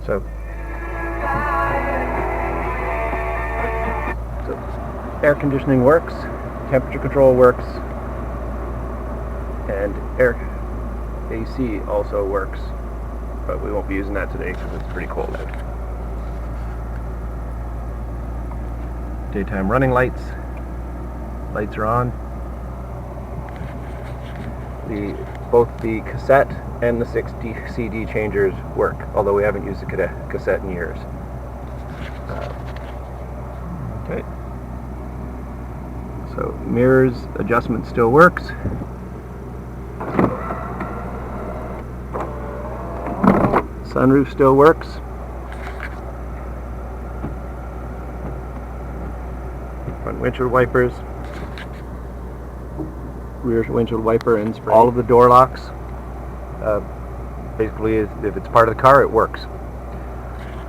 So air conditioning works, temperature control works, and air AC also works, but we won't be using that today because it's pretty cold out. Daytime running lights are on. Both the cassette and the 60 CD changers work, although we haven't used the cassette in years. Okay. So mirrors adjustment still works. Sunroof still works. Front windshield wipers. Rear windshield wiper and spray. All of the door locks. Basically, if it's part of the car, it works.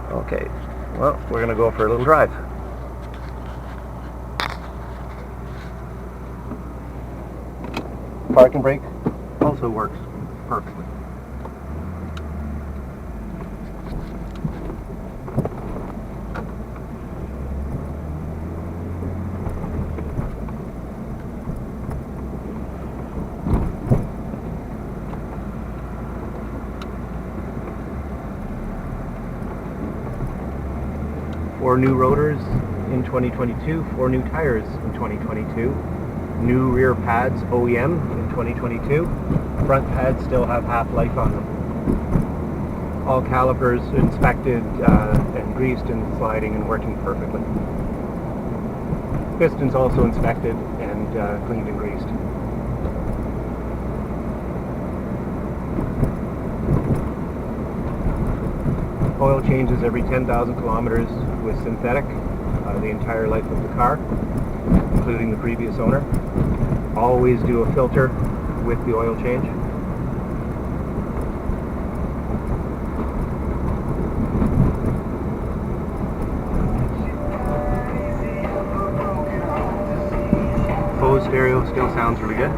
Okay, well, we're going to go for a little drive. Parking brake also works perfectly. Four new rotors in 2022, 4 new tires in 2022, new rear pads OEM in 2022, front pads still have half-life on them. All calipers inspected and greased and sliding and working perfectly. Pistons also inspected and cleaned and greased. Oil changes every 10,000 kilometers with synthetic, the entire life of the car, including the previous owner. Always do a filter with the oil change. Bose stereo still sounds really good.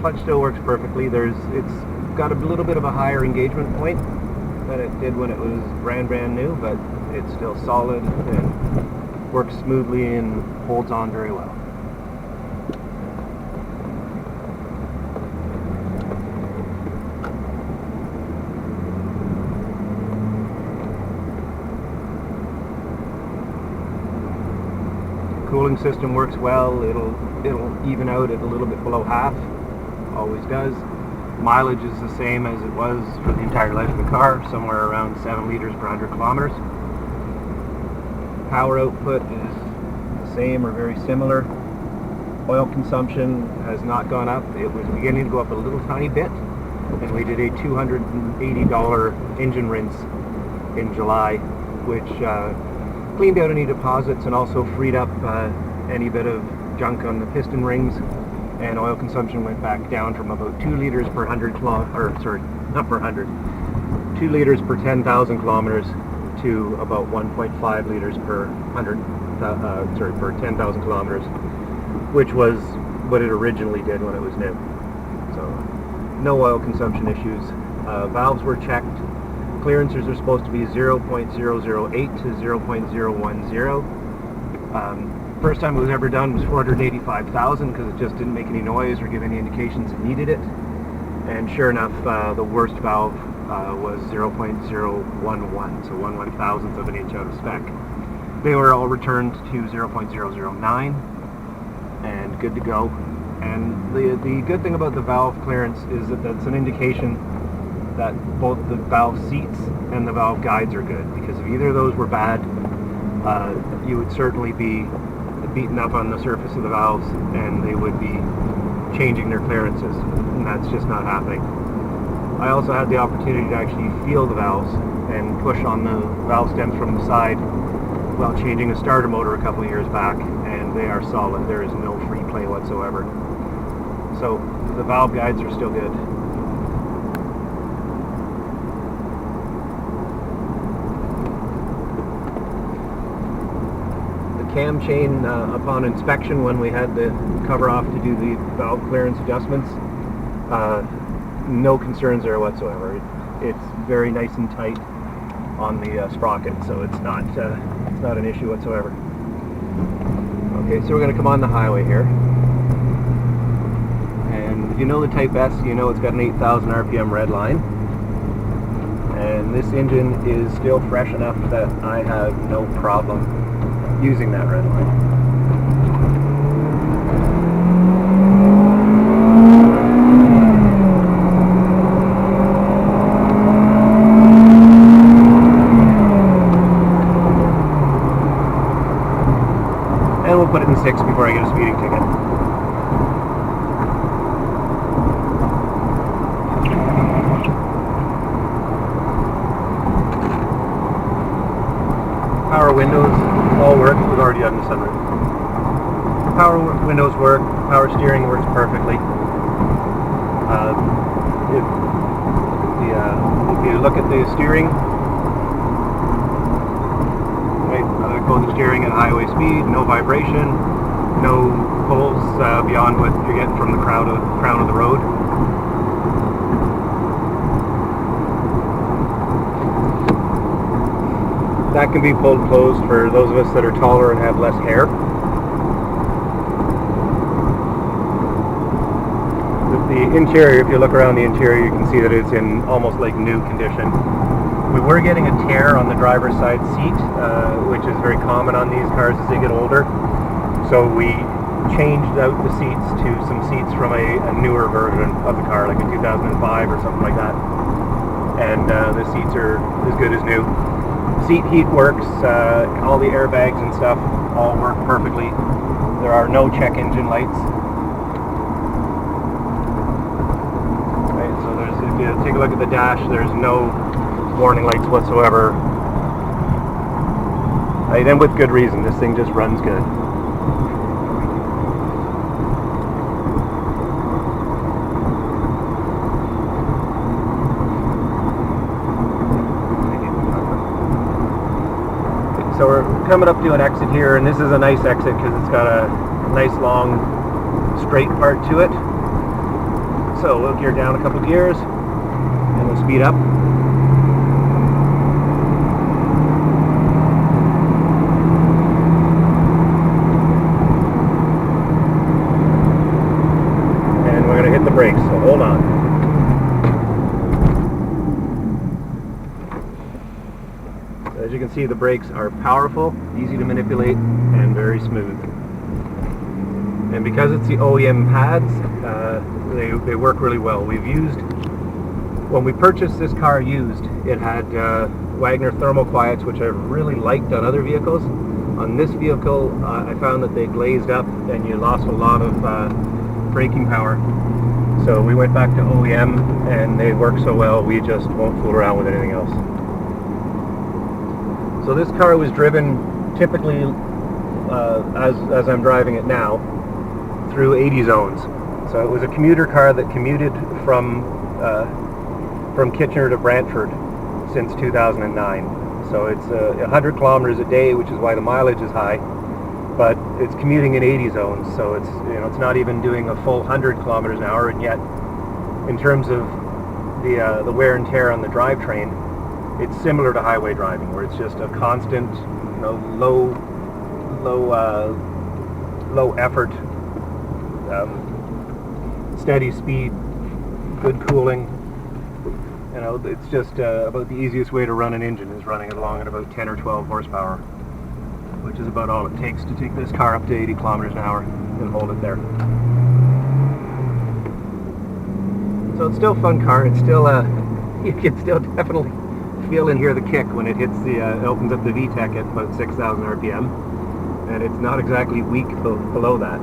Clutch still works perfectly. It's got a little bit of a higher engagement point than it did when it was brand new, but it's still solid and works smoothly and holds on very well. Cooling system works well. It'll even out at a little bit below half. Always does. Mileage is the same as it was for the entire life of the car, somewhere around 7 liters per 100 kilometers. Power output is the same or very similar. Oil consumption has not gone up. It was beginning to go up a little tiny bit, and we did a $280 engine rinse in July, which cleaned out any deposits and also freed up any bit of junk on the piston rings. And oil consumption went back down from about 2 liters per 100 2 liters per 10,000 kilometers to about 1.5 liters per 10,000 kilometers, which was what it originally did when it was new. So no oil consumption issues. Valves were checked. Clearances are supposed to be 0.008 to 0.010. First time it was ever done was 485,000 because it just didn't make any noise or give any indications it needed it. And sure enough, the worst valve was 0.011, so 1/1000th of an inch out of spec. They were all returned to 0.009 and good to go. And the good thing about the valve clearance is that that's an indication that both the valve seats and the valve guides are good, because if either of those were bad, you would certainly be beaten up on the surface of the valves and they would be changing their clearances, and that's just not happening. I also had the opportunity to actually feel the valves and push on the valve stems from the side while changing a starter motor a couple of years back, and they are solid. There is no free play whatsoever. So the valve guides are still good. The cam chain, upon inspection when we had the cover off to do the valve clearance adjustments, no concerns there whatsoever. It's very nice and tight on the sprocket, so it's not an issue whatsoever. Okay, so we're going to come on the highway here. And if you know the Type S, you know it's got an 8,000 RPM red line. And this engine is still fresh enough that I have no problem using that red line. And we'll put it in 6 before I get a speeding ticket. Power windows all work. We've already done the sunroof. Power windows work. Power steering works perfectly. If you look at the steering, I go the steering at highway speed, no vibration, no pulls beyond what you're getting from the crown of the road. That can be pulled closed for those of us that are taller and have less hair. The interior, if you look around the interior, you can see that it's in almost like new condition. We were getting a tear on the driver's side seat, which is very common on these cars as they get older. So we changed out the seats to some seats from a newer version of the car, like a 2005 or something like that. And the seats are as good as new. Seat heat works, all the airbags and stuff all work perfectly. There are no check engine lights. Right, so if you take a look at the dash, there's no warning lights whatsoever. Right, and with good reason, this thing just runs good. So we're coming up to an exit here, and this is a nice exit because it's got a nice long straight part to it. So we'll gear down a couple gears and we'll speed up. And we're going to hit the brakes, so hold on. As you can see, the brakes are powerful, easy to manipulate, and very smooth. And because it's the OEM pads, they work really well. When we purchased this car used, it had Wagner thermal quiets, which I really liked on other vehicles. On this vehicle, I found that they glazed up and you lost a lot of braking power. So we went back to OEM, and they work so well, we just won't fool around with anything else. So this car was driven typically, as I'm driving it now, through 80 zones. So it was a commuter car that commuted from Kitchener to Brantford since 2009. So it's 100 kilometers a day, which is why the mileage is high. But it's commuting in 80 zones, so it's not even doing a full 100 kilometers an hour. And yet, in terms of the wear and tear on the drivetrain, it's similar to highway driving, where it's just a constant, low effort, steady speed, good cooling. It's just about the easiest way to run an engine is running it along at about 10 or 12 horsepower, which is about all it takes to take this car up to 80 kilometers an hour and hold it there. So it's still a fun car. It's still you can still definitely feel and hear the kick when it hits it opens up the VTEC at about 6,000 RPM, and it's not exactly weak below that.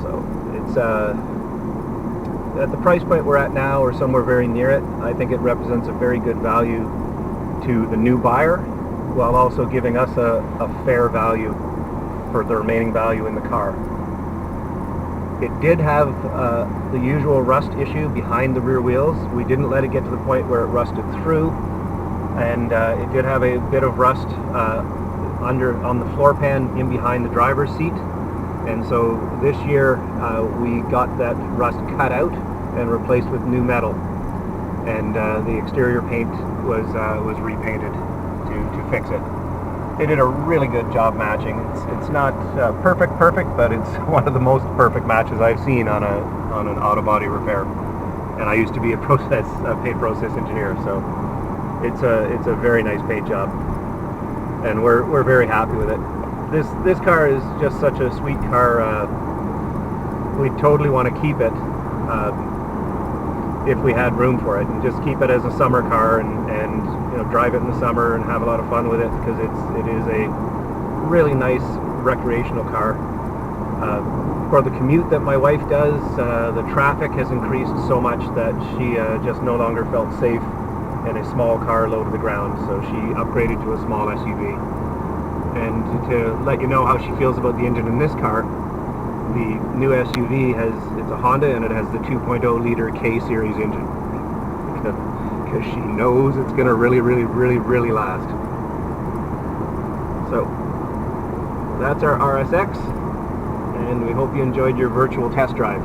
So it's at the price point we're at now, or somewhere very near it. I think it represents a very good value to the new buyer, while also giving us a fair value for the remaining value in the car. It did have the usual rust issue behind the rear wheels. We didn't let it get to the point where it rusted through, and it did have a bit of rust on the floor pan in behind the driver's seat. And so this year we got that rust cut out and replaced with new metal, and the exterior paint was repainted to fix it. They did a really good job matching. It's not perfect, but it's one of the most perfect matches I've seen on an auto body repair. And I used to be a paint process engineer, so it's a very nice paint job, and we're very happy with it. This car is just such a sweet car. We totally want to keep it if we had room for it, and just keep it as a summer car, and you know, drive it in the summer and have a lot of fun with it, because it is a really nice recreational car. For the commute that my wife does, the traffic has increased so much that she just no longer felt safe in a small car low to the ground, so she upgraded to a small SUV. And to let you know how she feels about the engine in this car, the new SUV it's a Honda, and it has the 2.0 liter K series engine, because she knows it's going to really last. So that's our RSX, and we hope you enjoyed your virtual test drive.